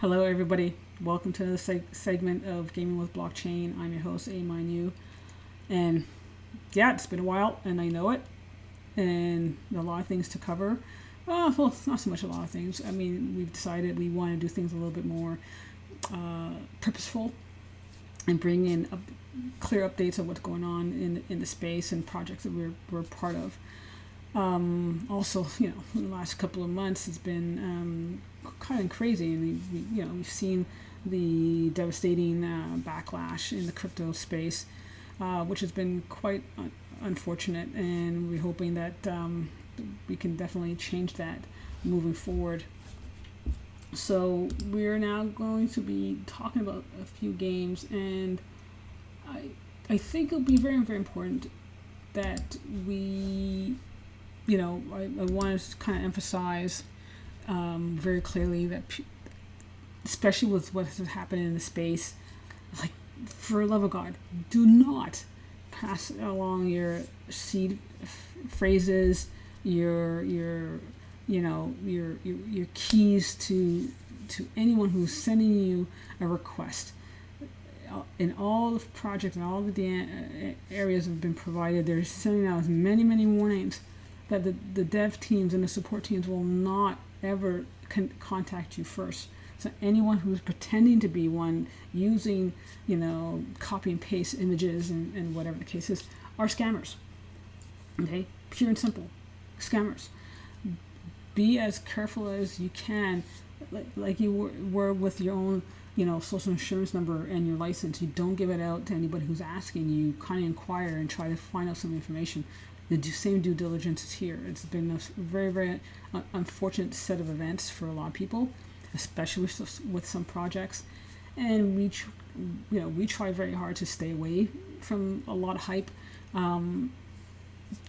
Hello, everybody. Welcome to the segment of Gaming with Blockchain. I'm your host, A-Mine-U. And yeah, it's been a while, and I know it. And a lot of things to cover. Well, not so much a lot of things. I mean, we've decided we want to do things a little bit more purposeful and bring in clear updates of what's going on in the space and projects that we're part of. Also, in the last couple of months, it's been kind of crazy, and we've seen the devastating backlash in the crypto space, which has been quite unfortunate, and we're hoping that we can definitely change that moving forward. So we're now going to be talking about a few games, and I think it'll be very, very important that we, I want to kind of emphasize very clearly that, especially with what has happened in the space, like, for the love of God, do not pass along your seed phrases, your keys to anyone who's sending you a request. In all the projects and all the areas that have been provided, they're sending out as many warnings that the dev teams and the support teams will not ever contact you first. So anyone who's pretending to be one, using, copy and paste images and whatever the case is, are scammers. Okay? Pure and simple. Scammers. Be as careful as you can, like you were with your own, social insurance number and your license. You don't give it out to anybody who's asking you. Kind of inquire and try to find out some information. The same due diligence is here. It's been a very, very unfortunate set of events for a lot of people, especially with some projects. And we try very hard to stay away from a lot of hype.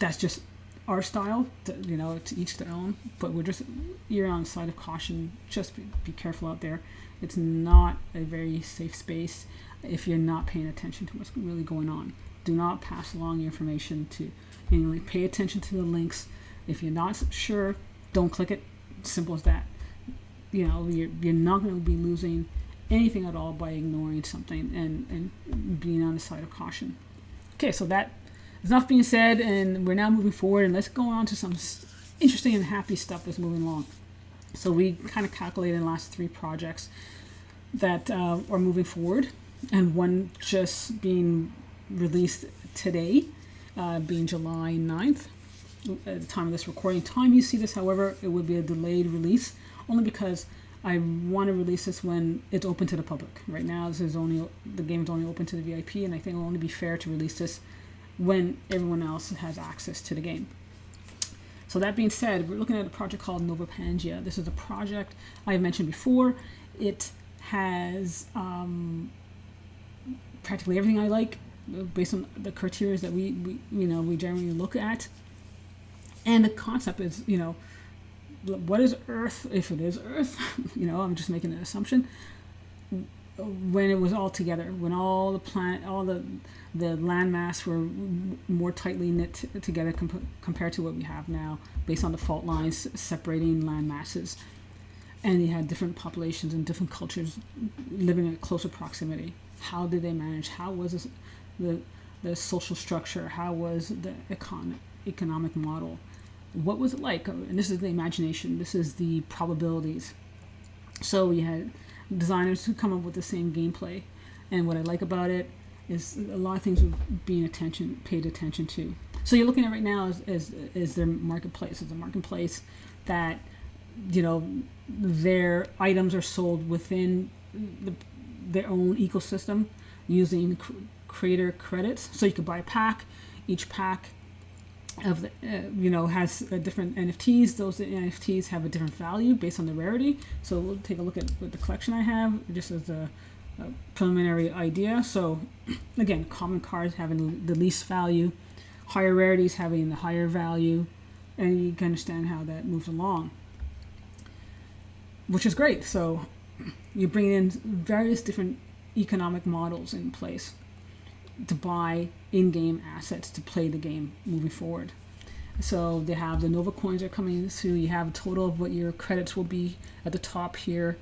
That's just our style, to each their own. But you're on the side of caution. Just be careful out there. It's not a very safe space if you're not paying attention to what's really going on. Do not pass along your information to. Pay attention to the links. If you're not sure, don't click it. Simple as that. You're not going to be losing anything at all by ignoring something and being on the side of caution. Okay, so that is enough being said, and we're now moving forward, and let's go on to some interesting and happy stuff that's moving along. So we kind of calculated the last 3 projects that are moving forward, and one just being released today, being July 9th. At the time of this recording. Time you see this, however, it would be a delayed release, only because I want to release this when it's open to the public. Right now, the game is only open to the VIP, and I think it will only be fair to release this when everyone else has access to the game. So that being said, we're looking at a project called Novopangea. This is a project I mentioned before. It has practically everything I like, based on the criteria that we generally look at. And the concept is, what is Earth, if it is Earth? I'm just making an assumption. When it was all together, when all the landmass were more tightly knit together compared to what we have now, based on the fault lines separating land masses, and you had different populations and different cultures living in closer proximity. How did they manage? How was the social structure? How was the economic model? What was it like? And this is the imagination. This is the probabilities. So we had designers who come up with the same gameplay. And what I like about it is a lot of things were being paid attention to. So you're looking at right now is their marketplace. It's a marketplace that, their items are sold within their own ecosystem using creator credits. So you could buy a pack. Each pack of has different NFTs. Those NFTs have a different value based on the rarity. So we'll take a look at what the collection I have, just as a preliminary idea. So again, common cards having the least value, higher rarities having the higher value, and you can understand how that moves along, which is great. So you bring in various different economic models in place to buy in-game assets to play the game moving forward. So they have the Nova coins are coming through. You have a total of what your credits will be at the top here.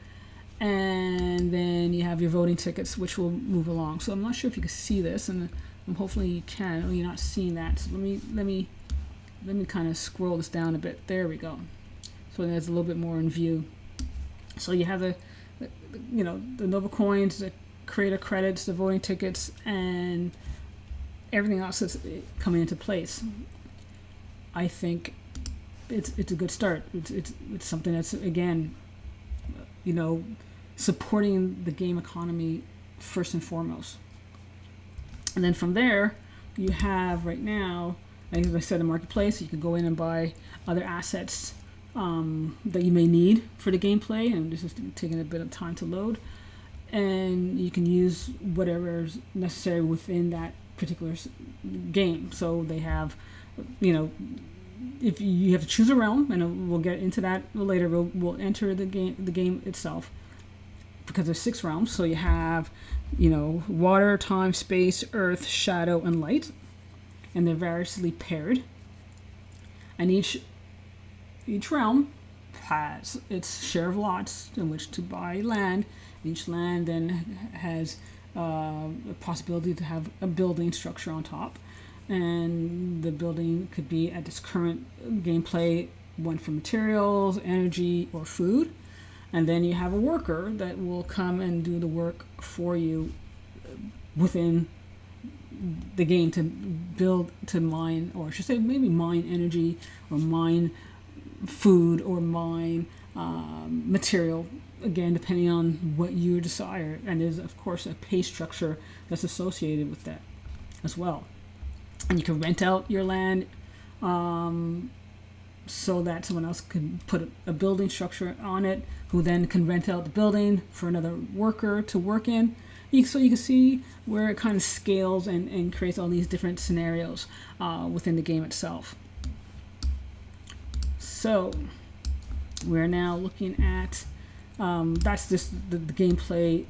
and then you have your voting tickets, which will move along. So I'm not sure if you can see this, and hopefully you can. Oh, you're not seeing that. So let me kind of scroll this down a bit. There we go. So there's a little bit more in view. So you have the Nova coins, the creator credits, the voting tickets, and everything else that's coming into place. I think it's a good start. It's something that's, again, supporting the game economy first and foremost. And then from there, you have right now, as I said, a marketplace. You can go in and buy other assets that you may need for the gameplay, and this is taking a bit of time to load. And you can use whatever is necessary within that particular game. So they have, if you have to choose a realm, and we'll get into that later. We'll enter the game itself, because there's 6 realms. So you have, water, time, space, earth, shadow, and light, and they're variously paired. And each realm has its share of lots in which to buy land. Each land then has a possibility to have a building structure on top, and the building could be, at this current gameplay, one for materials, energy, or food. And then you have a worker that will come and do the work for you within the game to build, to mine, or I should say maybe mine energy, or mine food, or mine material, again, depending on what you desire. And there's, of course, a pay structure that's associated with that as well. And you can rent out your land so that someone else can put a building structure on it, who then can rent out the building for another worker to work in. So you can see where it kind of scales and creates all these different scenarios within the game itself. So we're now looking at, that's just the gameplay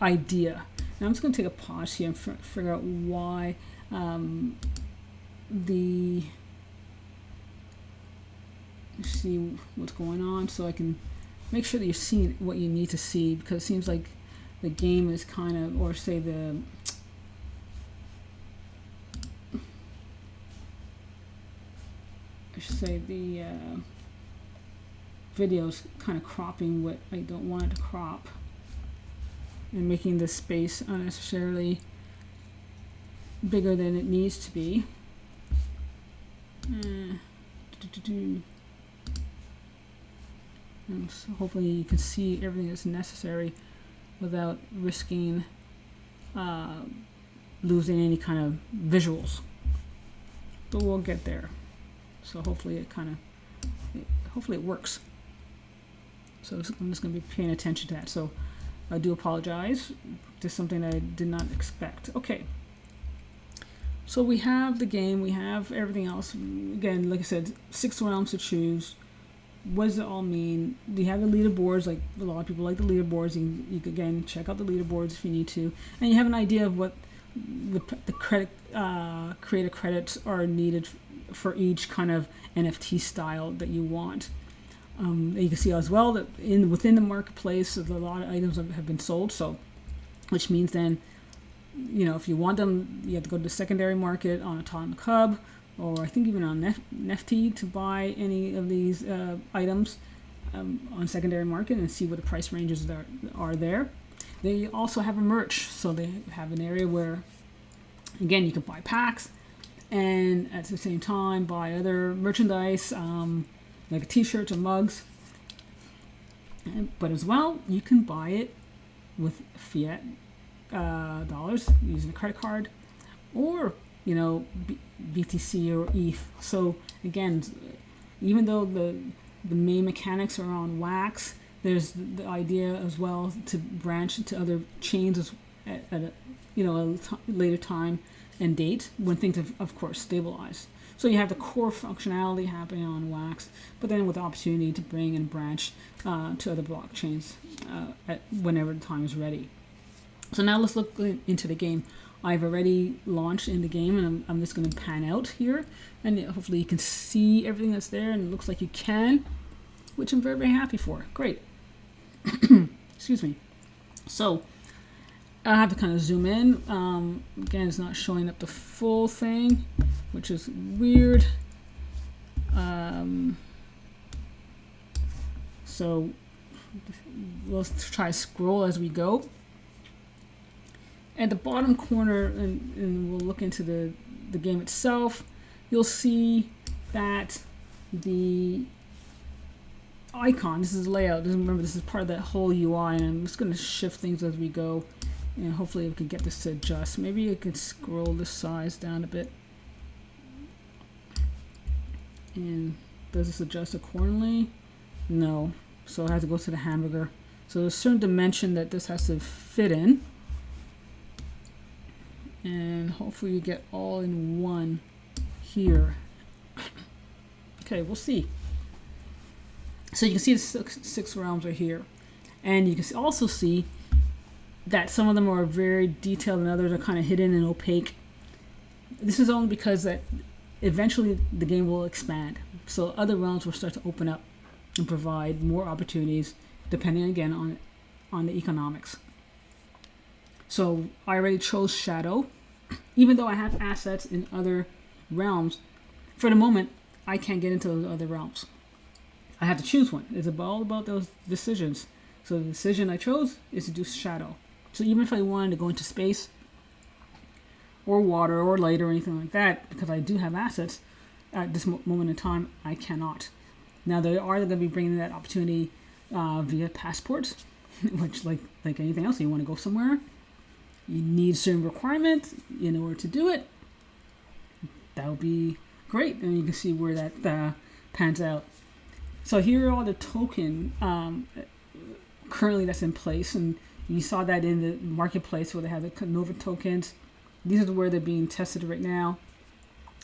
idea. Now I'm just going to take a pause here and figure out why see what's going on, so I can make sure that you're seeing what you need to see, because it seems like the game is kind of, or say the video's kind of cropping what I don't want it to crop, and making the space unnecessarily bigger than it needs to be. And so hopefully you can see everything that's necessary without risking losing any kind of visuals. But we'll get there. So hopefully it works. So I'm just going to be paying attention to that. So I do apologize. Just something I did not expect. Okay. So we have the game. We have everything else. Again, like I said, 6 realms to choose. What does it all mean? We have the leaderboards. Like, a lot of people like the leaderboards. You can, again, check out the leaderboards if you need to. And you have an idea of what the creator credits are needed for each kind of NFT style that you want. You can see as well that within the marketplace, a lot of items have been sold. So, which means then, if you want them, you have to go to the secondary market on Atomic Hub, or I think even on NFT to buy any of these items on secondary market and see what the price ranges are there. They also have a merch, so they have an area where, again, you can buy packs and at the same time buy other merchandise, like t-shirts or mugs. But as well, you can buy it with fiat dollars using a credit card, or BTC or ETH. So again, even though the main mechanics are on Wax, there's the idea as well to branch into other chains at a later time and date when things have, of course, stabilized. So you have the core functionality happening on Wax, but then with the opportunity to bring and branch to other blockchains whenever the time is ready. So now let's look into the game. I've already launched in the game, and I'm just going to pan out here, and hopefully you can see everything that's there, and it looks like you can, which I'm very, very happy for. Great. Excuse me. So I have to kind of zoom in. Again, it's not showing up the full thing, which is weird. So we'll try to scroll as we go. At the bottom corner, and we'll look into the game itself, you'll see that the icon, this is layout, remember this is part of that whole UI, and I'm just going to shift things as we go, and hopefully we can get this to adjust. Maybe I could scroll the size down a bit. And does this adjust accordingly? No. So I have to go to the hamburger. So there's a certain dimension that this has to fit in. And hopefully you get all in one here. Okay, we'll see. So you can see the six realms are here. And you can also see that some of them are very detailed and others are kind of hidden and opaque. This is only because that eventually the game will expand. So other realms will start to open up and provide more opportunities, depending again on the economics. So I already chose Shadow. Even though I have assets in other realms, for the moment, I can't get into those other realms. I have to choose one. It's all about those decisions. So the decision I chose is to do Shadow. So even if I wanted to go into space or water or light or anything like that, because I do have assets at this moment in time, I cannot. Now they are going to be bringing that opportunity via passports, which like anything else, you want to go somewhere, you need certain requirements in order to do it. That would be great, and you can see where that pans out. So here are all the token currently that's in place, and you saw that in the marketplace where they have the Nova tokens. These are where they're being tested right now.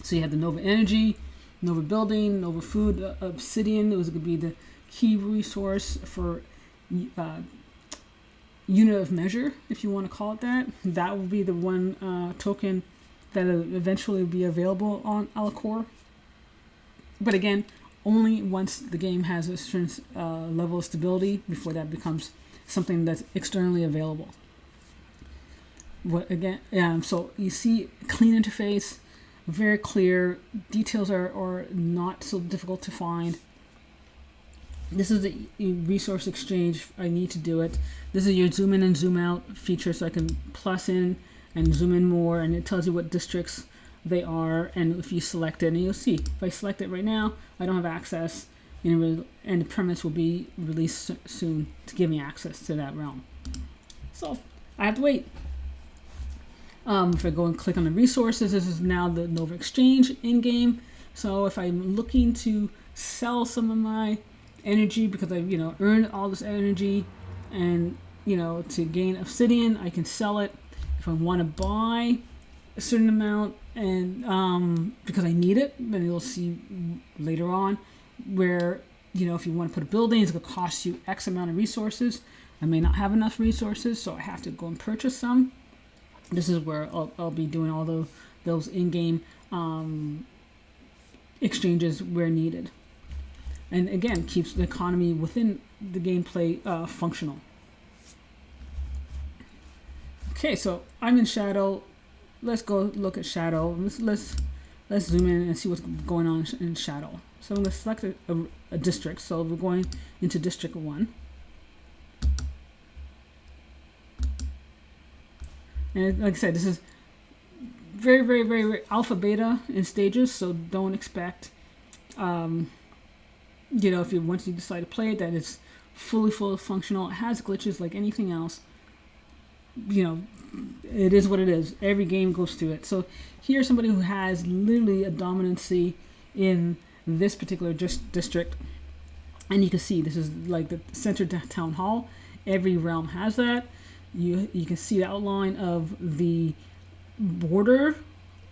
So you have the Nova Energy, Nova Building, Nova Food, Obsidian. It was going to be the key resource for unit of measure, if you want to call it that. That will be the one token that will eventually be available on Alcor. But again, only once the game has a certain level of stability before that becomes something that's externally available. So you see clean interface, very clear, details are not so difficult to find. This is the resource exchange. I need to do it. This is your zoom in and zoom out feature, so I can plus in and zoom in more, and it tells you what districts they are, and if you select it, and you'll see if I select it right now, I don't have access, and the premise will be released soon to give me access to that realm. So I have to wait. If I go and click on the resources, this is now the Nova Exchange in-game. So if I'm looking to sell some of my energy because I earned all this energy, and to gain Obsidian, I can sell it. If I want to buy a certain amount, and because I need it, then you'll see later on where if you want to put a building, it's going to cost you X amount of resources. I may not have enough resources, so I have to go and purchase some. This is where I'll be doing all those in-game exchanges where needed. And again, keeps the economy within the gameplay functional. Okay, so I'm in Shadow. Let's go look at Shadow. Let's zoom in and see what's going on in Shadow. So I'm going to select a district. So we're going into District 1. And like I said, this is very, very, very, very alpha beta in stages, so don't expect, if once you decide to play it, that it's fully functional. It has glitches like anything else. It is what it is. Every game goes through it. So here's somebody who has literally a dominancy in this particular district, and you can see this is like the center town hall. Every realm has that. You can see the outline of the border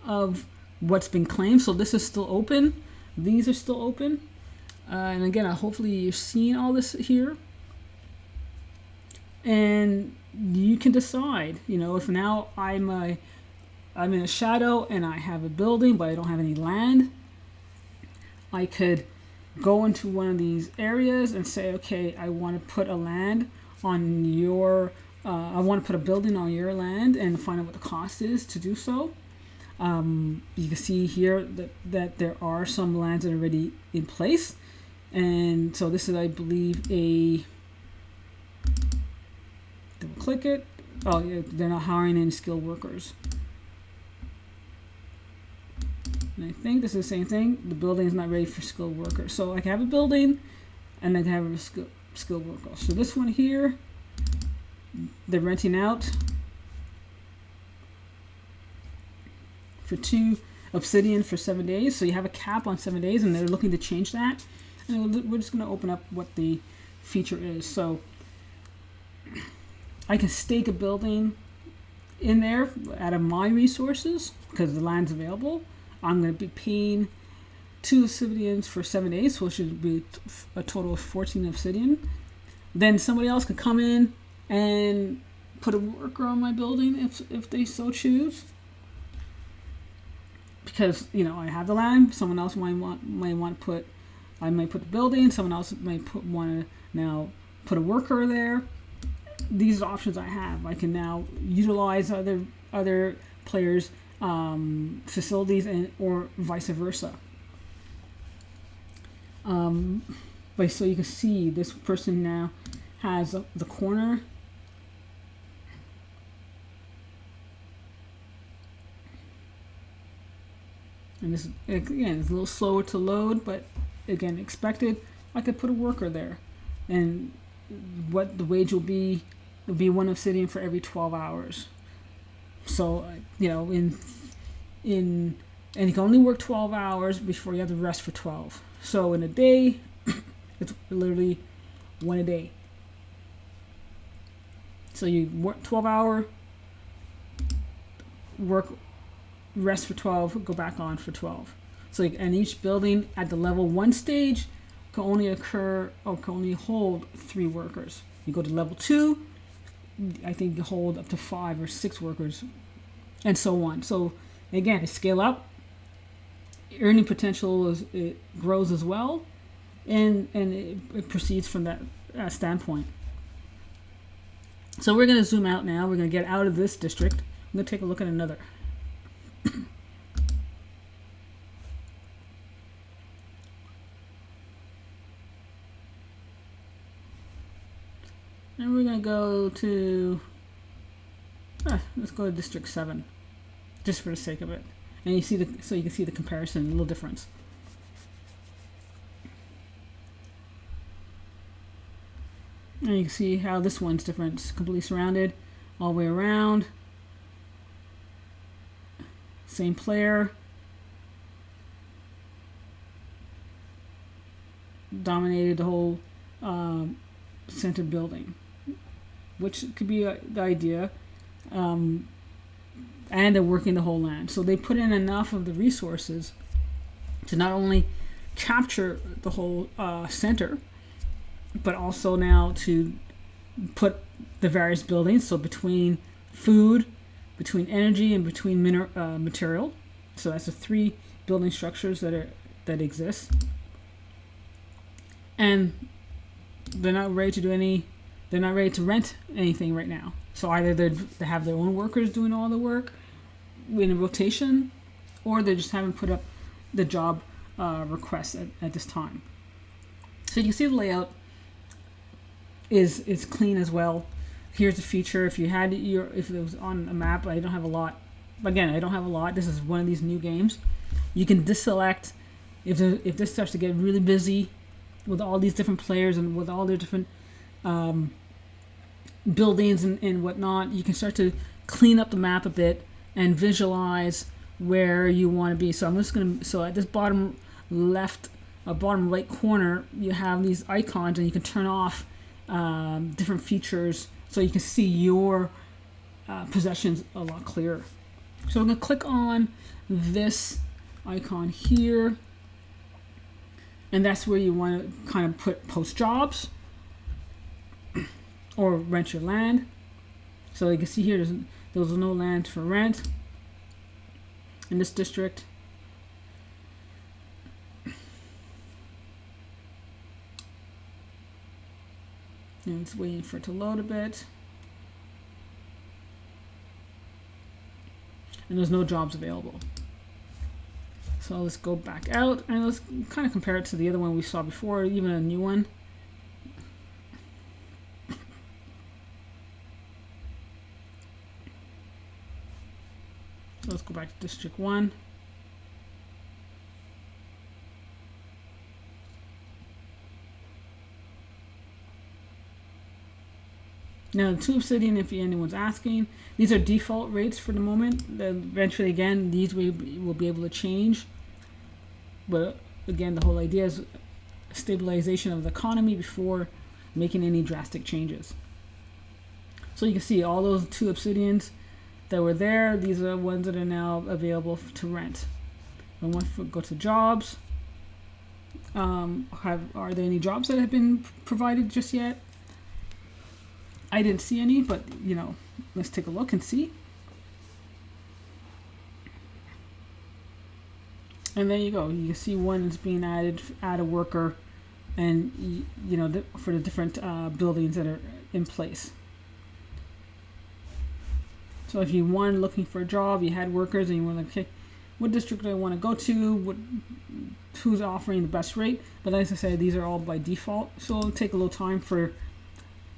of what's been claimed. So this is still open. These are still open. And again, hopefully you're seeing all this here. And you can decide, if now I'm in a Shadow and I have a building, but I don't have any land, I could go into one of these areas and say, okay, I want to put a land on your, I want to put a building on your land and find out what the cost is to do so. You can see here that there are some lands that are already in place. And so this is, I believe, double click it. Oh, yeah, they're not hiring any skilled workers. And I think this is the same thing. The building is not ready for skilled workers. So I can have a building and I can have a skilled worker. So this one here, they're renting out for 2 obsidian for 7 days. So you have a cap on 7 days and they're looking to change that. And we're just going to open up what the feature is. So I can stake a building in there out of my resources because the land's available. I'm going to be paying 2 obsidians for 7 days, so it should be a total of 14 obsidian. Then somebody else could come in and put a worker on my building if they so choose. Because, you know, I have the land, someone else might want to put, I might put the building, someone else might want to now put a worker there. These are options I have. I can now utilize other players' facilities or vice versa. But so you can see this person now has the corner. And this, again, it's a little slower to load, but again, expected. I could put a worker there. And what the wage will be 1 obsidian for every 12 hours. So, you know, and you can only work 12 hours before you have to rest for 12. So in a day, it's literally 1 a day. So you work 12-hour, work, rest for 12, go back on for 12. So, and each building at the level 1 stage can only hold 3 workers. You go to level 2, I think you hold up to 5 or 6 workers, and so on. So again, to scale up, earning potential it grows as well, and it proceeds from that standpoint. So we're going to zoom out now. We're going to get out of this district. I'm going to take a look at another. And we're going to go to, let's go to District 7, just for the sake of it. And you see so you can see the comparison, a little difference. And you can see how this one's different. It's completely surrounded all the way around. Same player. Dominated the whole center building, which could be the idea. And they're working the whole land. So they put in enough of the resources to not only capture the whole center, but also now to put the various buildings, so between food, between energy, and between material. So that's the 3 building structures that exist. And they're not ready to do they're not ready to rent anything right now. So either they have their own workers doing all the work in a rotation, or they just haven't put up the job requests at this time. So you can see the layout is clean as well. Here's a feature. If it was on a map, I don't have a lot. Again, I don't have a lot. This is one of these new games. You can deselect if this starts to get really busy with all these different players and with all their different buildings and whatnot. You can start to clean up the map a bit and visualize where you want to be. So I'm just going to, so at this bottom left, bottom right corner, you have these icons, and you can turn off different features so you can see your possessions a lot clearer. So I'm going to click on this icon here, and that's where you want to kind of post jobs or rent your land. So you can see here there's no land for rent in this district. And it's waiting for it to load a bit. And there's no jobs available. So let's go back out and let's kind of compare it to the other one we saw before, even a new one. So let's go back to District 1. Now, the 2 obsidian, if anyone's asking, these are default rates for the moment. Eventually, again, these will be able to change. But again, the whole idea is stabilization of the economy before making any drastic changes. So you can see all those 2 obsidians that were there. These are the ones that are now available to rent. And once we go to jobs, are there any jobs that have been provided just yet? I didn't see any, but you know, let's take a look and see. And there you go. You can see one is being add a worker, and you know, for the different buildings that are in place. So if you weren't looking for a job, you had workers, and you were like, okay, what district do I want to go to? Who's offering the best rate? But as I said, these are all by default. So it'll take a little time for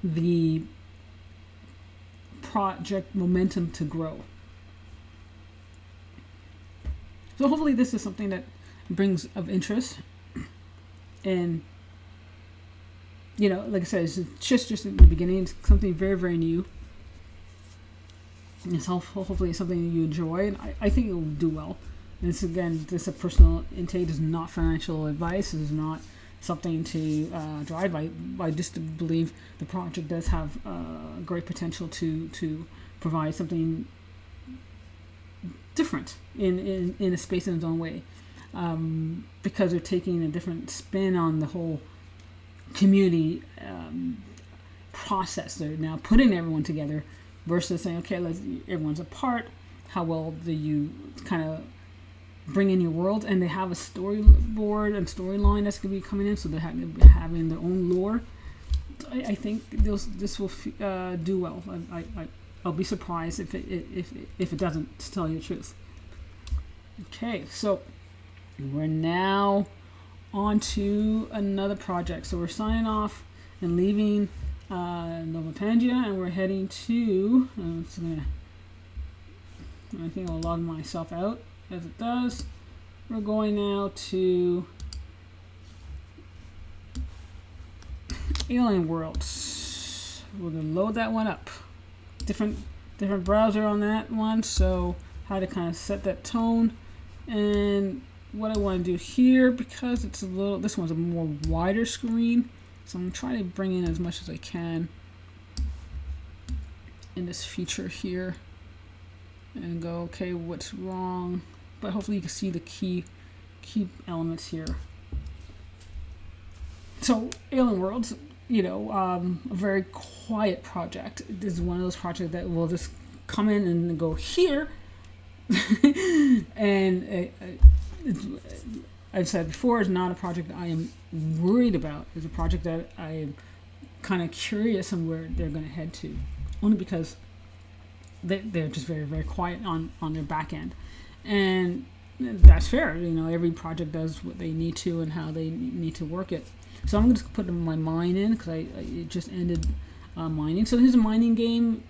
the project momentum to grow. So hopefully this is something that brings of interest, and you know, like I said, it's just in the beginning. It's something very, very new. And it's hopefully something you enjoy, and I think it will do well. And this, again, this is a personal intake. This is not financial advice. This is not something to drive. I just believe the project does have great potential to provide something different in a space in its own way, because they're taking a different spin on the whole community process. They're now putting everyone together versus saying, okay, everyone's apart. How well do you kind of bring in your world? And they have a storyboard and storyline that's going to be coming in, so they're having their own lore. I think this will do well. I'll be surprised if it doesn't, to tell you the truth. Okay, so we're now on to another project. So we're signing off and leaving Novopangea, and we're heading to. I think I'll log myself out as it does. We're going now to Alien Worlds. We're gonna load that one up. Different browser on that one, so how to kind of set that tone. And what I want to do here, because it's this one's a more wider screen, so I'm gonna try to bring in as much as I can in this feature here, and go, okay, what's wrong? But hopefully you can see the key elements here. So Alien Worlds, you know, a very quiet project. This is one of those projects that will just come in and go here. And I've said before, it's not a project that I am worried about. It's a project that I am kind of curious on where they're going to head to, only because they're just very, very quiet on their back end. And that's fair. You know, every project does what they need to and how they need to work it. So I'm just put my mine in, because it just ended mining. So here's a mining game.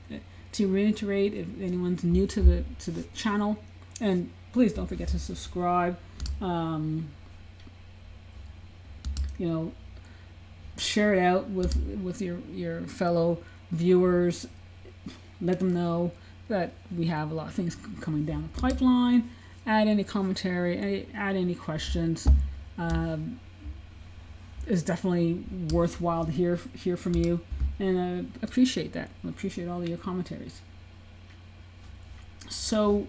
To reiterate, if anyone's new to the channel, and please don't forget to subscribe. You know, share it out with your fellow viewers. Let them know that we have a lot of things coming down the pipeline. Add any commentary, add any questions. It's definitely worthwhile to hear from you, and I appreciate that. I appreciate all of your commentaries. So,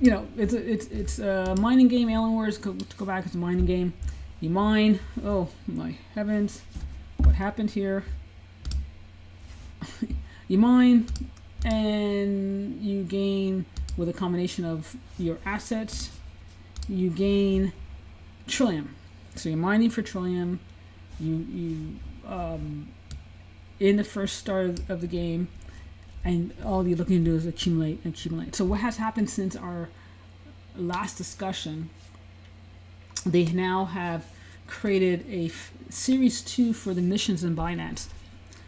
you know, it's a mining game. Alien Worlds, go back, it's a mining game. You mine. Oh my heavens, what happened here? You mine, and you gain, with a combination of your assets, you gain Trillium. So you're mining for Trillium. You in the first start of the game, and all you're looking to do is accumulate and accumulate. So what has happened since our last discussion, they now have created a Series 2 for the missions in Binance.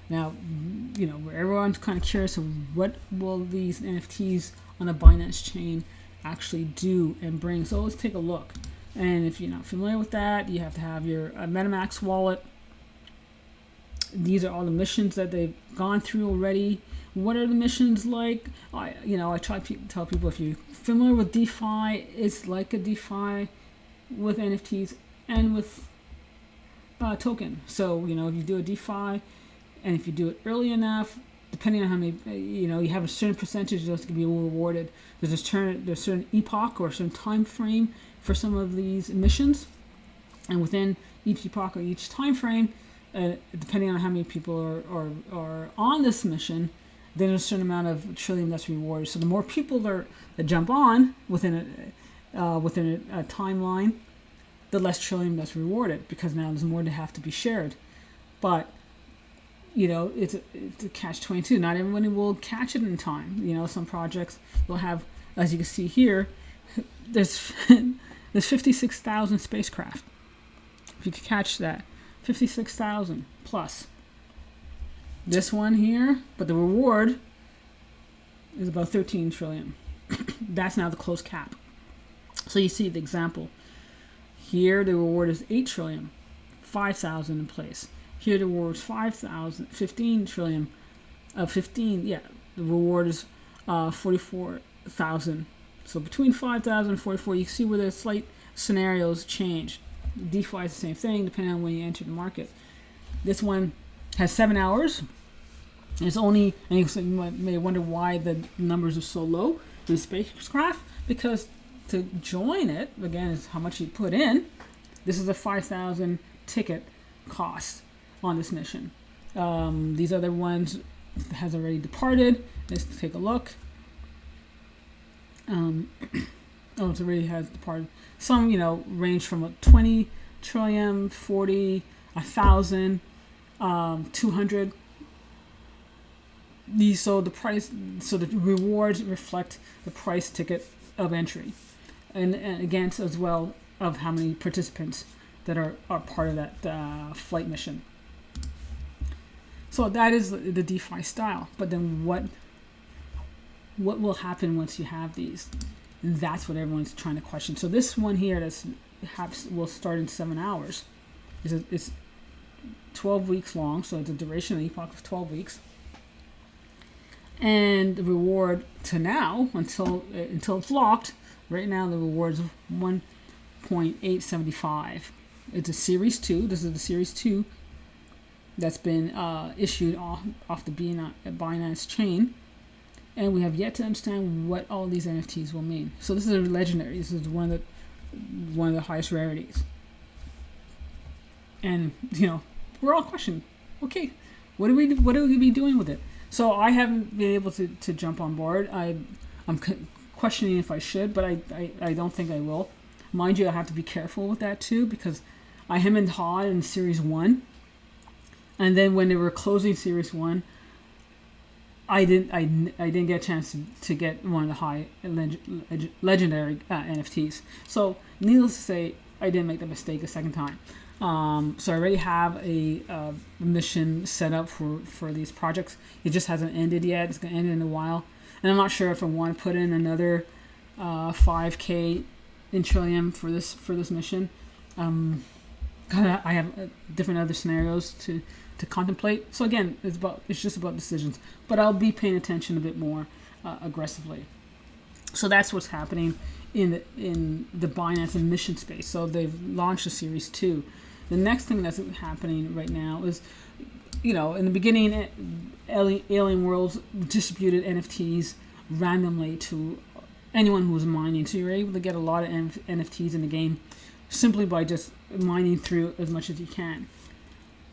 Now, where everyone's kind of curious of what will these NFTs on the Binance chain actually do and bring. So let's take a look. And if you're not familiar with that, you have to have your MetaMask wallet. These are all the missions that they've gone through already. What are the missions like? I try to tell people, if you're familiar with DeFi, it's like a DeFi with NFTs and with token. So, if you do a DeFi, and if you do it early enough, depending on how many, you have a certain percentage that's going to be rewarded. There's a certain epoch or a certain time frame for some of these missions, and within each epoch or each time frame, depending on how many people are on this mission, then there's a certain amount of Trillium that's rewarded. So the more people that jump on within a timeline, the less Trillium that's rewarded, because now there's more to have to be shared. But it's a catch-22. Not everybody will catch it in time. Some projects will have, as you can see here, there's 56,000 spacecraft. If you could catch that, 56,000 plus. This one here, but the reward is about 13 trillion. That's now the close cap. So you see the example. Here the reward is 8 trillion, 5,000 in place. Here the reward is 5,000, 15 trillion, 15, the reward is 44,000. So between 5,000 and 44, you can see where the slight scenarios change. DeFi is the same thing, depending on when you enter the market. This one has 7 hours. It's only, and you may wonder why the numbers are so low for the spacecraft, because to join it, again, is how much you put in. This is a 5,000 ticket cost on this mission. These other ones has already departed. Let's take a look. It already has departed. Some, range from 20 trillion, 40, 1,000, 200. So the rewards reflect the price ticket of entry, and against as well of how many participants that are part of that flight mission. So that is the DeFi style. But then what will happen once you have these? And that's what everyone's trying to question. So this one here will start in 7 hours. It's 12 weeks long, so it's a duration of the epoch of 12 weeks. And the reward to now, until it's locked, right now the reward is 1.875. It's a Series 2. This is the Series 2 that's been issued off the Binance chain. And we have yet to understand what all these NFTs will mean. So this is a legendary. This is one of the highest rarities. And we're all questioning. Okay, what do we be doing with it? So I haven't been able to jump on board. I'm questioning if I should, but I don't think I will. Mind you, I have to be careful with that too, because I am in hawed in Series 1, and then when they were closing Series 1, I didn't get a chance to get one of the high legendary NFTs. So needless to say, I didn't make the mistake a second time. So I already have a mission set up for these projects. It just hasn't ended yet. It's going to end in a while. And I'm not sure if I want to put in another 5K in Trillium for this mission. I have different other scenarios to contemplate. So again, it's just about decisions. But I'll be paying attention a bit more aggressively. So that's what's happening in the Binance and mission space. So they've launched a Series 2. The next thing that's happening right now is, in the beginning, Alien Worlds distributed NFTs randomly to anyone who was mining. So you're able to get a lot of NFTs in the game simply by just mining through as much as you can.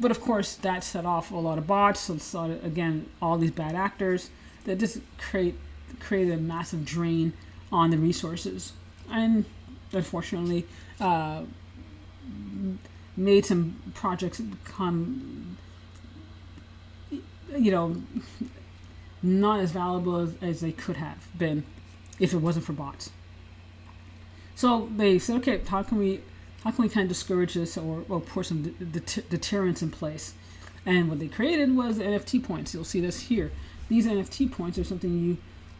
But of course, that set off a lot of bots. So it's again, all these bad actors that just created a massive drain on the resources, and unfortunately made some projects become you know, not as valuable as they could have been if it wasn't for bots. So they said, okay, how can we kind of discourage this or put some deterrence in place? And what they created was NFT points. You'll see this here. These NFT points are something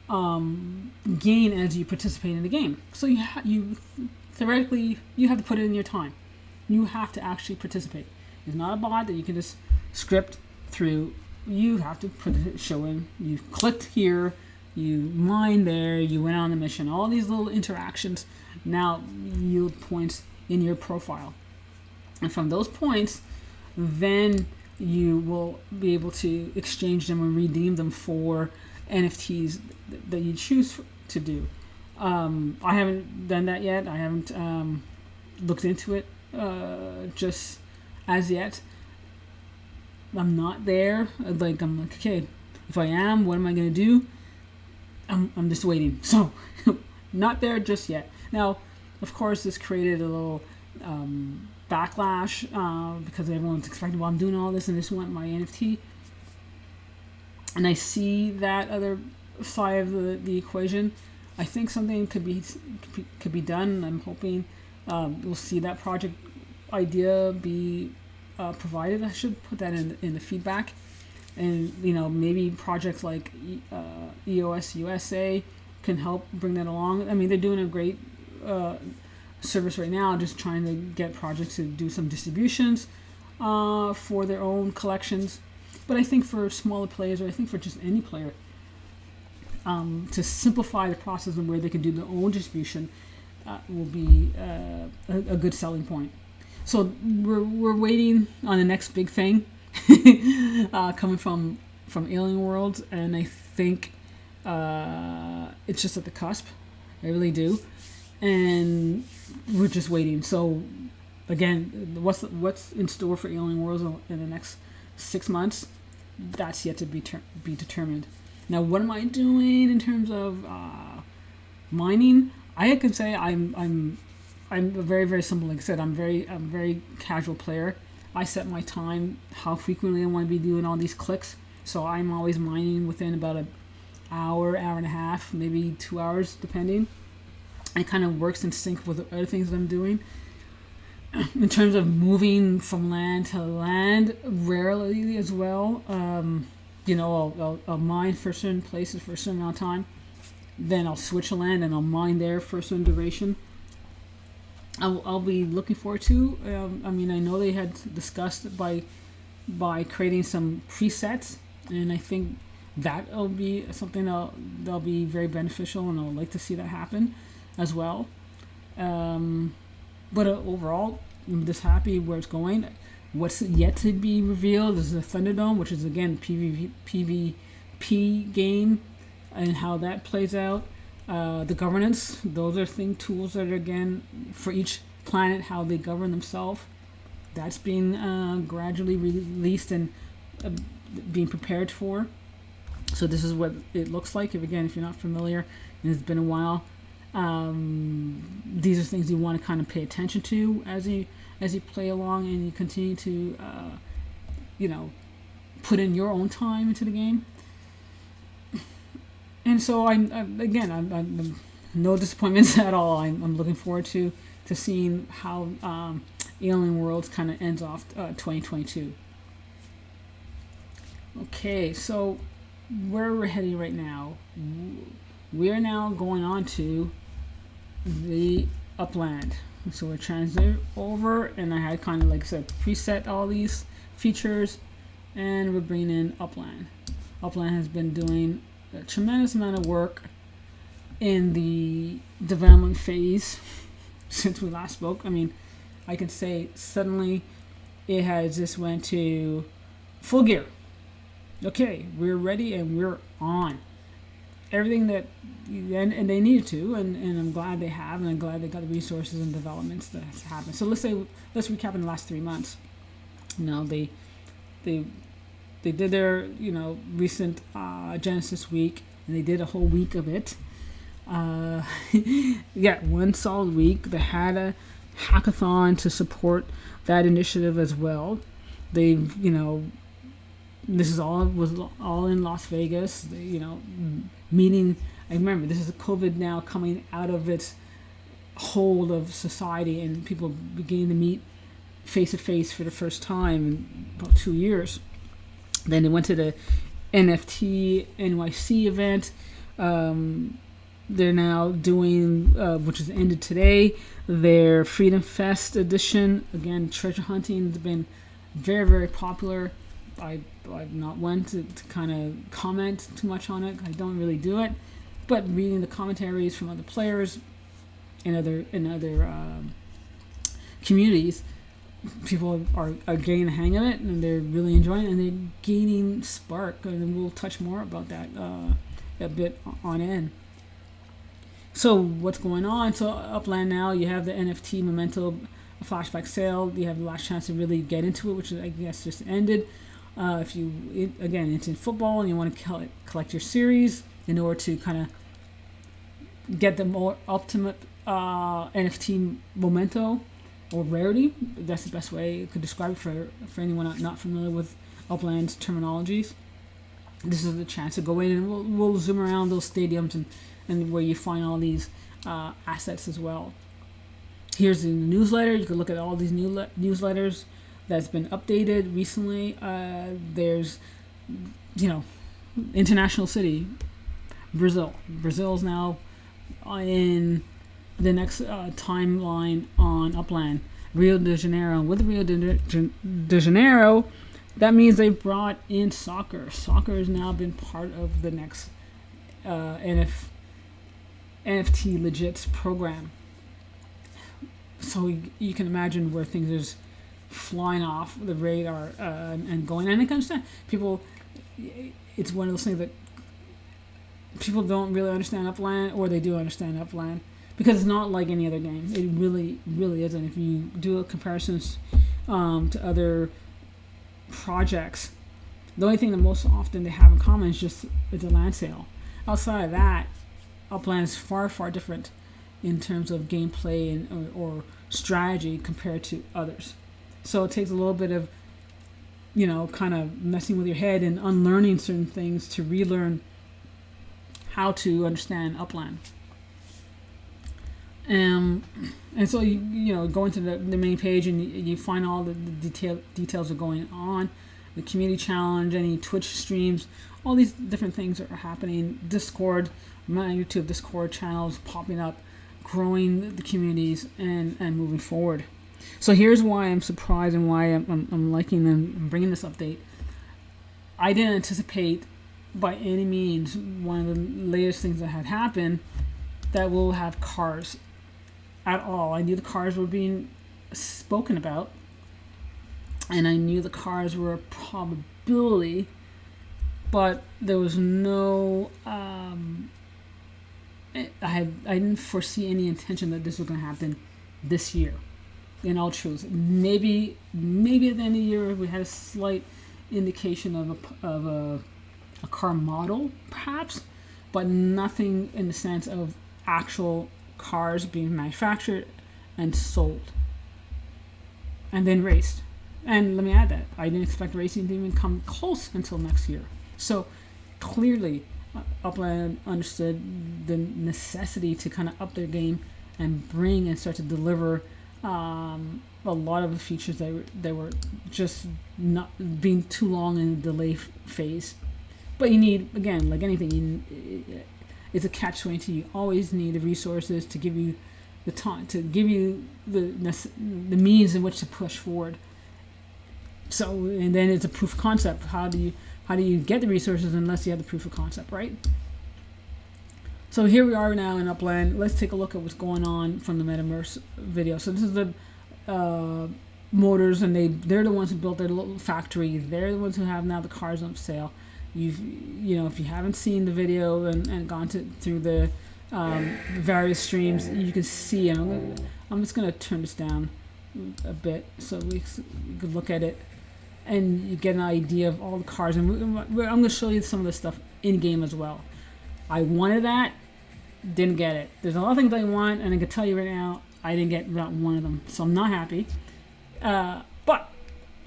you gain as you participate in the game. So you theoretically, you have to put it in your time. You have to actually participate. It's not a bot that you can just script through. You have to put it, show in. You clicked here, you mined there, you went on a mission. All these little interactions now yield points in your profile. And from those points, then you will be able to exchange them and redeem them for NFTs that you choose to do. I haven't done that yet. I haven't looked into it just as yet. I'm not there. I'm like, okay, if I am, what am I going to do? I'm just waiting. So, not there just yet. Now, of course, this created a little backlash because everyone's expecting, well, I'm doing all this and I just want my NFT. And I see that other side of the equation. I think something could be done. I'm hoping we'll see that project idea be provided. I should put that in the feedback. And, maybe projects like EOS USA can help bring that along. I mean, they're doing a great service right now, just trying to get projects to do some distributions for their own collections. But I think for smaller players, or I think for just any player, to simplify the process and where they can do their own distribution will be a good selling point. So we're waiting on the next big thing coming from Alien Worlds, and I think it's just at the cusp. I really do, and we're just waiting. So again, what's in store for Alien Worlds in the next 6 months? That's yet to be determined. Now, what am I doing in terms of mining? I can say I'm a very, very simple. Like I said, I'm very casual player. I set my time, how frequently I want to be doing all these clicks. So I'm always mining within about an hour and a half, maybe 2 hours, depending. It kind of works in sync with the other things that I'm doing. In terms of moving from land to land, rarely as well. I'll mine for certain places for a certain amount of time. Then I'll switch to land and I'll mine there for a certain duration. I'll be looking forward to. I know they had discussed by creating some presets, and I think that'll be something that'll be very beneficial, and I'll like to see that happen as well. But overall, I'm just happy where it's going. What's yet to be revealed is the Thunderdome, which is again PvP game, and how that plays out. The governance, those are tools that are again for each planet, how they govern themselves. That's being gradually released and being prepared for. So this is what it looks like. If you're not familiar and it's been a while, these are things you want to kind of pay attention to as you play along and you continue to put in your own time into the game. And so I'm no disappointments at all. I'm looking forward to seeing how Alien Worlds kind of ends off 2022. Okay, so where we're heading right now, we're now going on to the Upland. So we're transitioning over, and I had kind of, like I said, preset all these features, and we're bringing in Upland. Upland has been doing a tremendous amount of work in the development phase since we last spoke. I can say suddenly it has just went to full gear. Okay, we're ready and we're on. Everything that, and they needed to, and I'm glad they have, and I'm glad they got the resources and developments that has happened. So let's recap in the last 3 months. They did their recent Genesis week, and they did a whole week of it. One solid week. They had a hackathon to support that initiative as well. They've this was all in Las Vegas. Meeting. I remember this is COVID now coming out of its hold of society, and people beginning to meet face to face for the first time in about 2 years. Then they went to the NFT NYC event. They're now doing, which has ended today, their Freedom Fest edition. Again, treasure hunting has been very, very popular. I've not one to kind of comment too much on it. I don't really do it, but reading the commentaries from other players in other communities, people are getting the hang of it, and they're really enjoying it, and they're gaining spark. And we'll touch more about that a bit on end. So what's going on? So Upland now, you have the NFT Memento flashback sale. You have the last chance to really get into it, which I guess just ended. If you, again, it's in football and you want to collect your series in order to kind of get the more ultimate NFT memento or rarity. That's the best way I could describe it for anyone not familiar with Upland's terminologies. This is the chance to go in, and we'll zoom around those stadiums and where you find all these assets as well. Here's the newsletter. You can look at all these newsletters that's been updated recently. There's, international city, Brazil. Brazil's now in the next timeline on Upland. Rio de Janeiro. With Rio de Janeiro, that means they brought in soccer. Soccer has now been part of the next NFT Legits program. So you can imagine where things are flying off the radar and going. And I can understand people. It's one of those things that people don't really understand Upland, or they do understand Upland, because it's not like any other game. It really, really isn't. If you do comparisons to other projects, the only thing that most often they have in common is just the land sale. Outside of that, Upland is far, far different in terms of gameplay and or strategy compared to others. So it takes a little bit of, kind of messing with your head and unlearning certain things to relearn how to understand Upland. And so you go into the main page, and you find all the details are going on, the community challenge, any Twitch streams, all these different things are happening. Discord, YouTube Discord channels popping up, growing the communities and moving forward. So here's why I'm surprised and why I'm liking and bringing this update. I didn't anticipate by any means one of the latest things that had happened that we'll have cars at all. I knew the cars were being spoken about, and I knew the cars were a probability, but there was no I didn't foresee any intention that this was going to happen this year. In all truth, maybe at the end of the year we had a slight indication of a car model, perhaps, but nothing in the sense of actual cars being manufactured and sold and then raced. And let me add that I didn't expect racing to even come close until next year. So clearly Upland understood the necessity to kind of up their game and bring and start to deliver a lot of the features that were just not being too long in the delay phase. But you need, again, like anything, it's a catch-22. You always need the resources to give you the time, to give you the means in which to push forward. So, and then it's a proof of concept. How do you get the resources unless you have the proof of concept, right? So here we are now in Upland. Let's take a look at what's going on from the Metaverse video. So this is the motors, and they're the ones who built their little factory. They're the ones who have now the cars on sale. If you haven't seen the video and gone through the various streams, you can see. And I'm just gonna turn this down a bit so we could look at it, and you get an idea of all the cars. And I'm going to show you some of the stuff in game as well. I wanted that, didn't get it. There's a lot of things I want, and I can tell you right now, I didn't get not one of them. So I'm not happy. But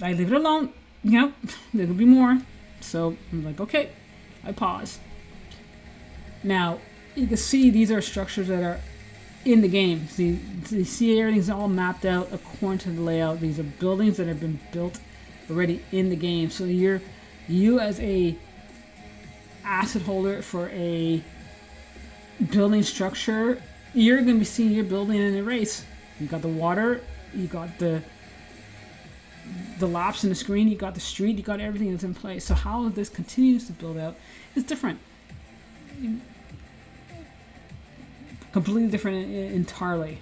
I leave it alone. There could be more. So I'm like, okay, I pause. Now, you can see these are structures that are in the game. So you see everything's all mapped out according to the layout. These are buildings that have been built already in the game. So you as a asset holder for a building structure, you're going to be seeing your building in a race. You got the water, you got the laps in the screen, you got the street, you got everything that's in place. So how this continues to build out is different. Completely different entirely.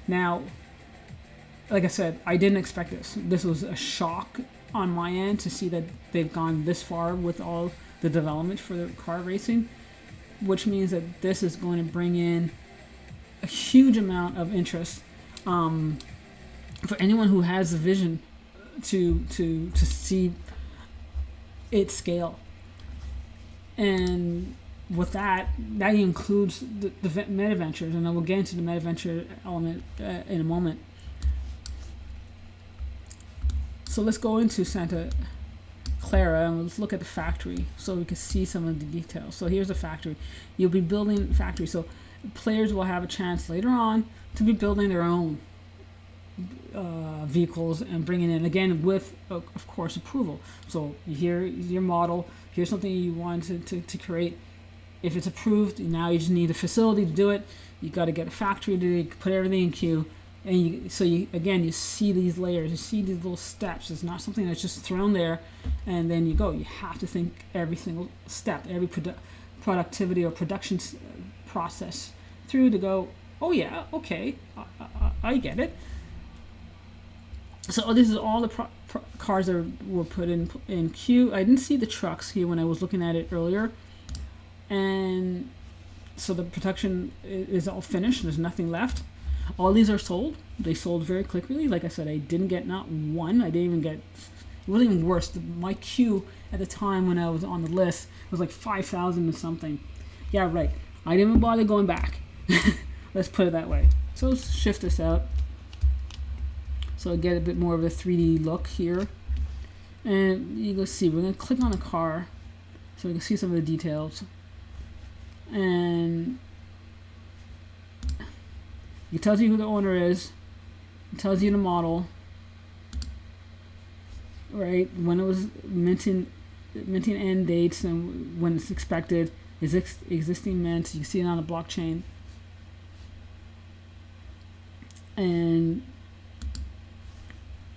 Now, like I said, I didn't expect this. This was a shock on my end to see that they've gone this far with all the development for the car racing, which means that this is going to bring in a huge amount of interest for anyone who has the vision to see it scale. And with that includes the meta ventures, and I will get into the meta venture element in a moment. So let's go into Santa Clara and let's look at the factory so we can see some of the details. So here's the factory. You'll be building the factory, so players will have a chance later on to be building their own vehicles and bringing in, again, with of course approval. So here's your model, here's something you want to create. If it's approved, now you just need a facility to do it. You got to get a factory to put everything in queue, and you see these layers, you see these little steps. It's not something that's just thrown there and then you go. You have to think every single step, every productivity or production process through to go, oh yeah, okay, I get it. So this is all the cars that were put in queue. I didn't see the trucks here when I was looking at it earlier. And so the production is all finished. There's nothing left. All these are sold. They sold very quickly. Like I said, I didn't get not one. I didn't even get, it wasn't even worse. My queue at the time when I was on the list was like 5,000 or something. Yeah, right. I didn't even bother going back. Let's put it that way. So let's shift this out. So I get a bit more of a 3D look here. And you can see, we're going to click on the car so we can see some of the details. And it tells you who the owner is. It tells you the model, right? When it was minting end dates and when it's expected, is existing mint. You can see it on the blockchain. And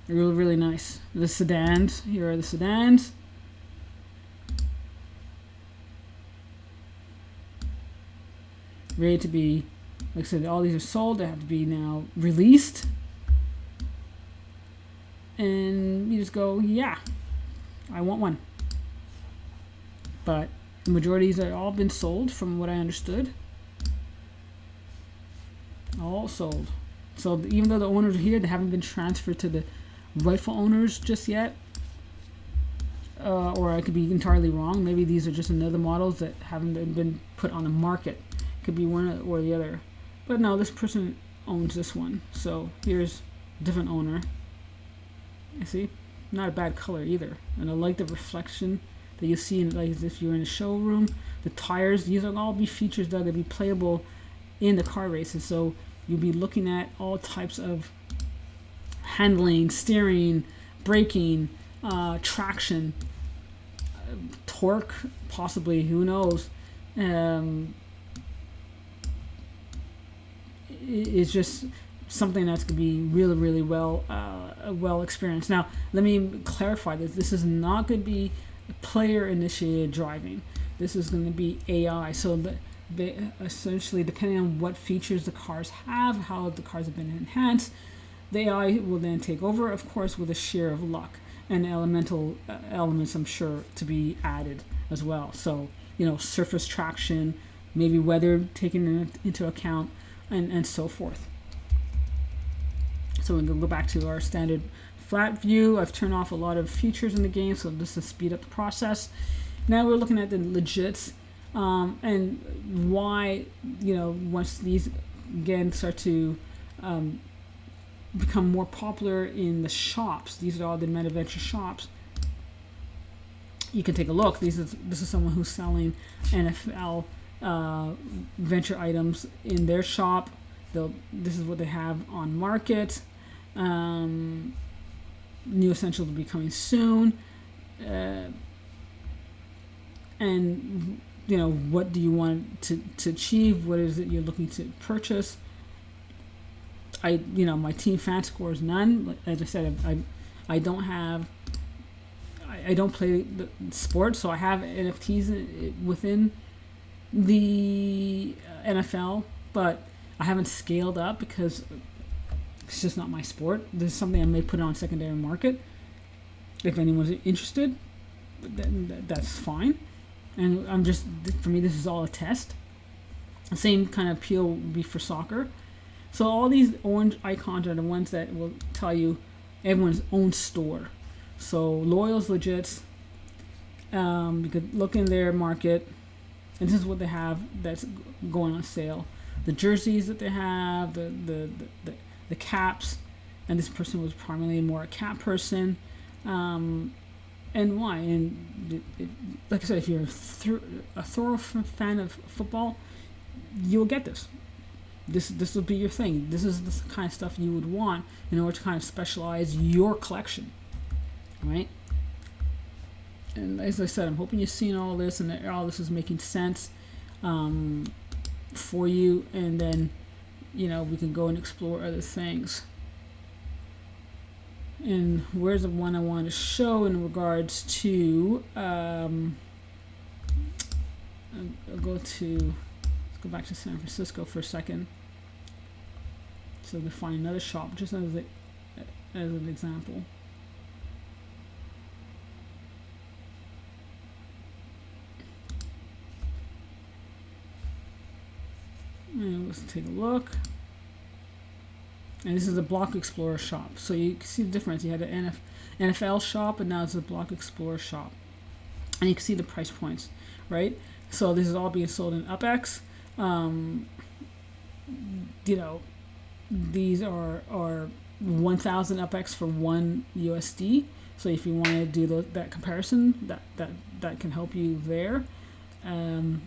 really, really nice. The sedans. Here are the sedans. Ready to be, like I said, all these are sold. They have to be now released. And you just go, yeah, I want one. But the majority of these are all been sold from what I understood. All sold. So even though the owners are here, they haven't been transferred to the rightful owners just yet. Or I could be entirely wrong. Maybe these are just another models that haven't been put on the market. Could be one or the other. But no, this person owns this one. So here's a different owner. You see? Not a bad color either. And I like the reflection that you see in, like, as if you're in a showroom. The tires, these will all be features that will be playable in the car races. So you'll be looking at all types of handling, steering, braking, traction, torque, possibly, who knows. It's just something that's going to be really, really well experienced. Now, let me clarify this. This is not going to be player-initiated driving. This is going to be AI. So they essentially, depending on what features the cars have, how the cars have been enhanced, the AI will then take over, of course, with a share of luck and elemental elements, I'm sure, to be added as well. So, surface traction, maybe weather taken into account, and so forth. So we're going to go back to our standard flat view. I've turned off a lot of features in the game, so just to speed up the process. Now we're looking at the legits, and why, once these again start to become more popular in the shops. These are all the MetaVenture shops. you can take a look. This is someone who's selling NFL venture items in their shop. This is what they have on market. New essentials will be coming soon. And what do you want to achieve? What is it you're looking to purchase? My team fan score is none. As I said, I don't have. I don't play the sport, so I have NFTs within the NFL, but I haven't scaled up because it's just not my sport. This is something I may put on secondary market if anyone's interested. That's fine. And for me, this is all a test. The same kind of appeal would be for soccer. So all these orange icons are the ones that will tell you everyone's own store. So Loyal's legit. You could look in their market, and this is what they have that's going on sale. The jerseys that they have, the caps, and this person was primarily more a cap person. And why? And like I said, if you're a thorough fan of football, you'll get this. This will be your thing. This is the kind of stuff you would want in order to kind of specialize your collection, right? And as I said, I'm hoping you've seen all this and that all this is making sense for you, and then we can go and explore other things. And where's the one I want to show in regards to I'll let's go back to San Francisco for a second, so we find another shop just as an example. And let's take a look. And this is a Block Explorer shop. So you can see the difference. You had an NFL shop, and now it's a Block Explorer shop. And you can see the price points, right? So this is all being sold in UpX. These are 1,000 UpX for 1 USD. So if you want to do that comparison, that can help you there. And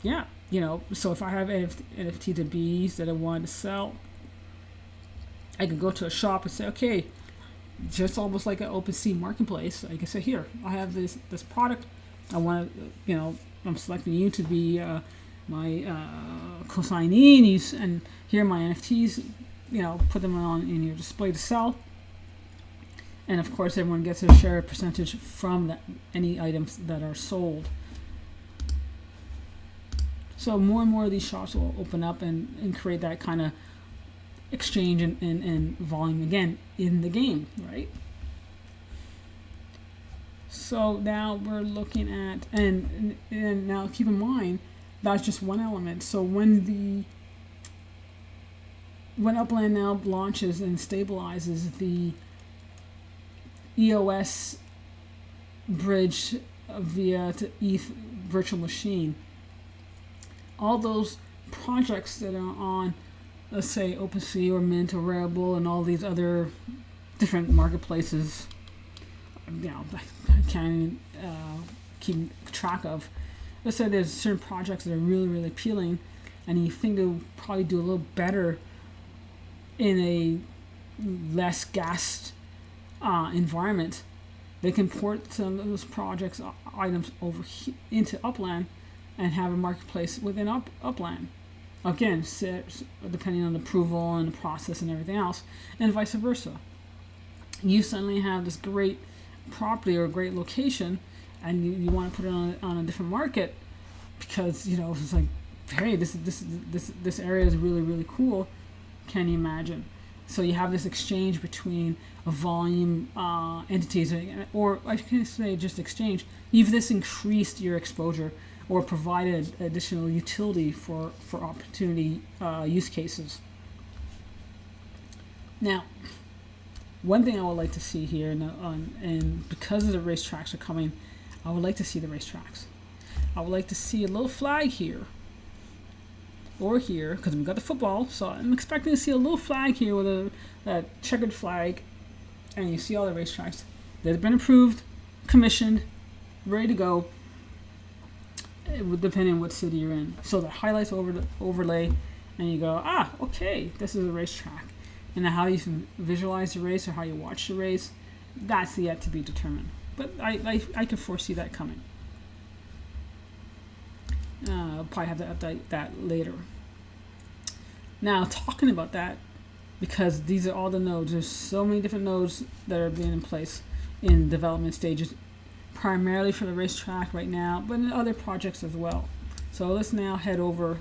yeah, so if I have NFT to Bs that I want to sell, I can go to a shop and say, okay, just almost like an OpenSea marketplace. I can say, here, I have this product. I want to, I'm selecting you to be my co-signee, and here are my NFTs. Put them on in your display to sell. And of course, everyone gets a share percentage from any items that are sold. So more and more of these shops will open up and create that kind of exchange and volume again in the game, right? So now we're looking at, and now keep in mind, that's just one element. So when Upland now launches and stabilizes the EOS bridge via to ETH virtual machine, all those projects that are on, let's say, OpenSea or Mint or Rarible and all these other different marketplaces, I can't keep track of. Let's say there's certain projects that are really, really appealing, and you think they'll probably do a little better in a less gassed environment. They can port some of those projects items over into Upland and have a marketplace within Upland. Again, depending on the approval and the process and everything else, and vice versa. You suddenly have this great property or a great location, and you want to put it on a different market because it's like, hey, this area is really, really cool. Can you imagine? So you have this exchange between a volume entities, or I can say just exchange. You've this increased your exposure or provided additional utility for opportunity use cases. Now, one thing I would like to see here, and because of the racetracks are coming, I would like to see the racetracks. I would like to see a little flag here or here, because we've got the football, so I'm expecting to see a little flag here with a checkered flag, and you see all the racetracks that have been approved, commissioned, ready to go, depending on what city you're in. So the highlights over the overlay, and you go, okay, this is a racetrack. And how you visualize the race or how you watch the race, that's yet to be determined. But I could foresee that coming. I'll probably have to update that later. Now, talking about that, because these are all the nodes, there's so many different nodes that are being in place in development stages, primarily for the racetrack right now, but in other projects as well. So let's now head over,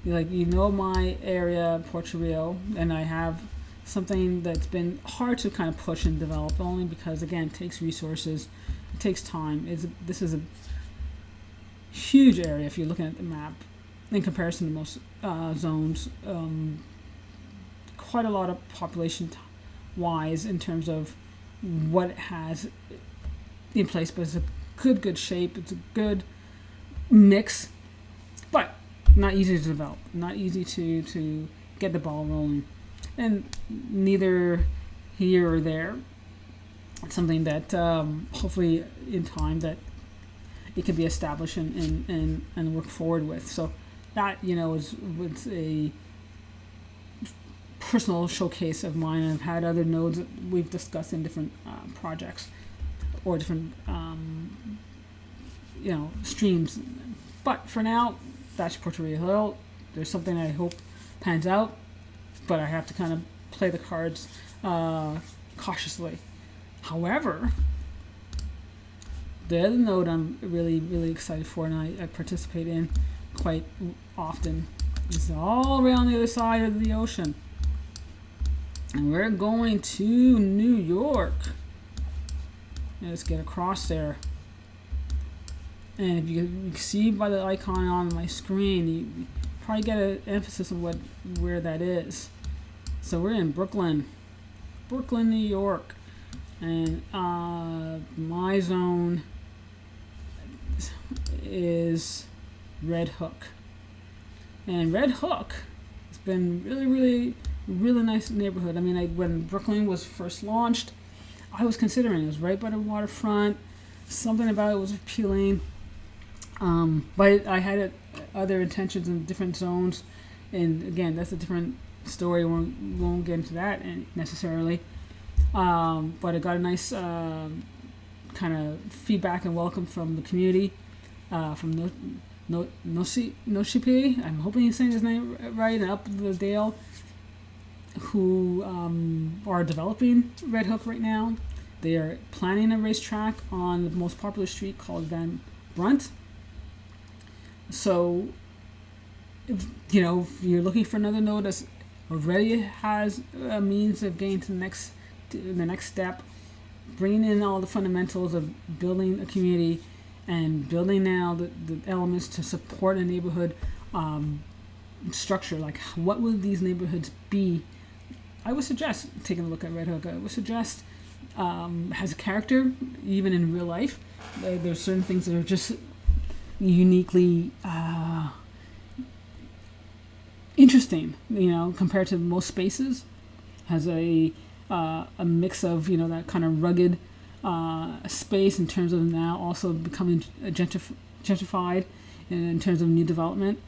my area, Puerto Rio, and I have something that's been hard to kind of push and develop, only because, again, it takes resources, it takes time. This is a huge area if you're looking at the map in comparison to most zones. Quite a lot of population-wise in terms of what it has in place, but it's a good shape. It's a good mix, but not easy to develop, not easy to get the ball rolling. And neither here or there. It's something that hopefully in time that it can be established and work forward with. So that, was a personal showcase of mine. And I've had other nodes that we've discussed in different projects or different streams. But for now, that's Puerto Rio. There's something I hope pans out, but I have to kind of play the cards cautiously. However, the other node I'm really, really excited for, and I participate in quite often, is all around the other side of the ocean. And we're going to New York. Let's get across there. And if you can see by the icon on my screen, you probably get an emphasis of where that is. So we're in Brooklyn, New York. And my zone is Red Hook. And Red Hook has been really nice neighborhood. I mean, when Brooklyn was first launched, I was considering it was right by the waterfront. Something about it was appealing. But I had other intentions in different zones. And again, that's a different story. We won't get into that necessarily. But I got a nice kind of feedback and welcome from the community, from Noshipe. I'm hoping he's saying his name right, and up the Dale, who are developing Red Hook right now. They are planning a racetrack on the most popular street called Van Brunt. So, if you're looking for another node that already has a means of getting to the next step, bringing in all the fundamentals of building a community and building now the elements to support a neighborhood structure, like what would these neighborhoods be? I would suggest taking a look at Red Hook. I would suggest has a character, even in real life. There's certain things that are just uniquely interesting, compared to most spaces. Has a mix of that kind of rugged space in terms of now also becoming gentrified in terms of new development.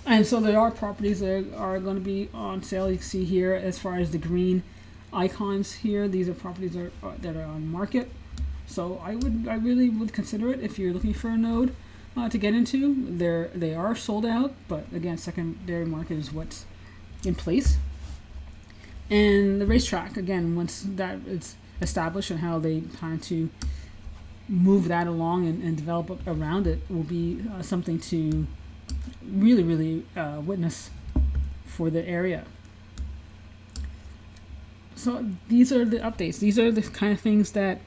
And so there are properties that are going to be on sale. You can see here as far as the green icons here. These are properties that are on market. So I really would consider it if you're looking for a node to get into. They are sold out, but again, secondary market is what's in place. And the racetrack, again, once that is established and how they plan to move that along and develop around it, will be something to really witness for the area. So these are the updates. These are the kind of things that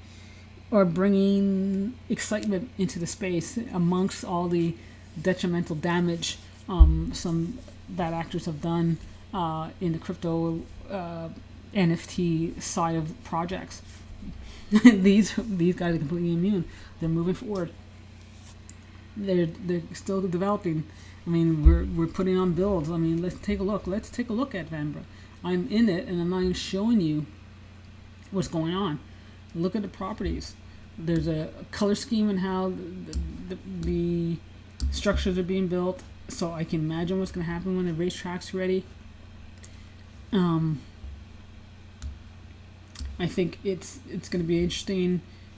are bringing excitement into the space amongst all the detrimental damage some bad actors have done in the crypto NFT side of projects. These guys are completely immune. They're moving forward. They're still developing. I mean, we're putting on builds. I mean, let's take a look. Let's take a look at Vanbra. I'm in it, and I'm not even showing you what's going on. Look at the properties. There's a color scheme and how the structures are being built, so I can imagine what's going to happen when the racetrack's ready. I think it's going to be an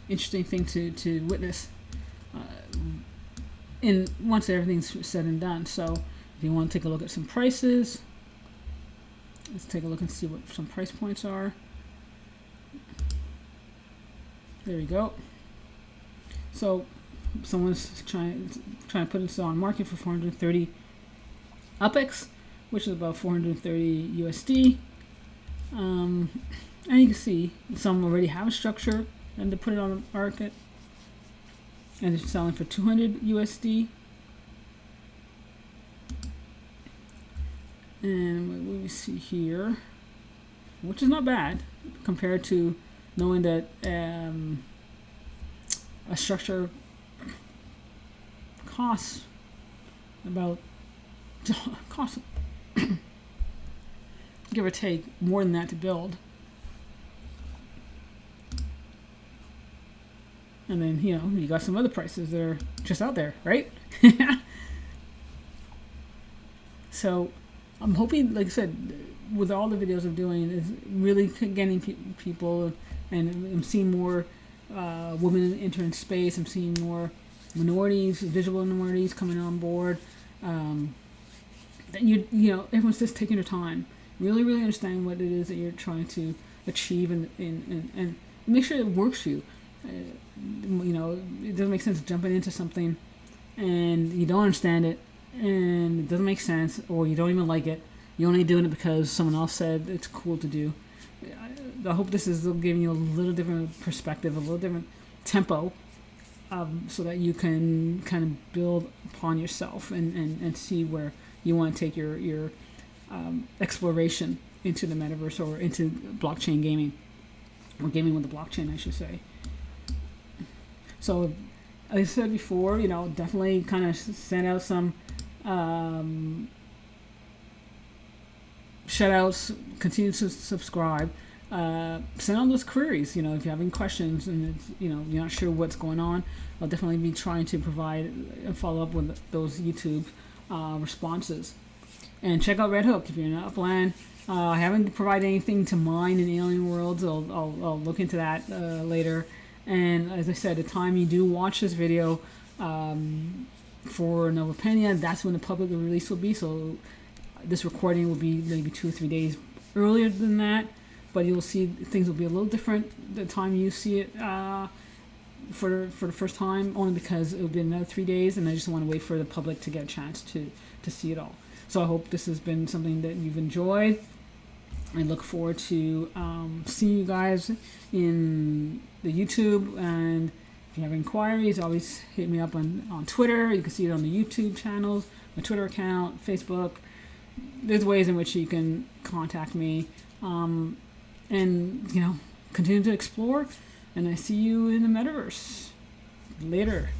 interesting thing to witness. And once everything's said and done. So if you want to take a look at some prices, let's take a look and see what some price points are. There we go. So someone's trying to put this on market for 430 UPX, which is about 430 USD. And you can see some already have a structure and to put it on the market, and it's selling for 200 USD. And what we see here, which is not bad compared to knowing that a structure costs about give or take more than that to build. And then, you got some other prices that are just out there, right? So I'm hoping, like I said, with all the videos I'm doing, is really getting people, and I'm seeing more women entering space. I'm seeing more minorities, visual minorities coming on board. That everyone's just taking their time, really understand what it is that you're trying to achieve, and make sure it works for you. It doesn't make sense jumping into something and you don't understand it and it doesn't make sense, or you don't even like it. You're only doing it because someone else said it's cool to do. I hope this is giving you a little different perspective, a little different tempo, so that you can kind of build upon yourself and see where you want to take your exploration into the metaverse, or into blockchain gaming, or gaming with the blockchain, I should say. So, as I said before, definitely kind of send out some shout outs, continue to subscribe, send out those queries, if you have any questions and you're not sure what's going on. I'll definitely be trying to provide and follow up with those YouTube responses. And check out Red Hook if you're in Upland. I haven't provided anything to mine in Alien Worlds. I'll look into that later. And as I said, the time you do watch this video for Novopangea, that's when the public release will be. So this recording will be maybe 2 or 3 days earlier than that, but you'll see things will be a little different the time you see it for the first time, only because it will be another 3 days, and I just want to wait for the public to get a chance to see it all. So I hope this has been something that you've enjoyed. I look forward to seeing you guys in the YouTube, and if you have inquiries, always hit me up on Twitter. You can see it on the YouTube channels, my Twitter account, Facebook. There's ways in which you can contact me, and continue to explore. And I see you in the metaverse later.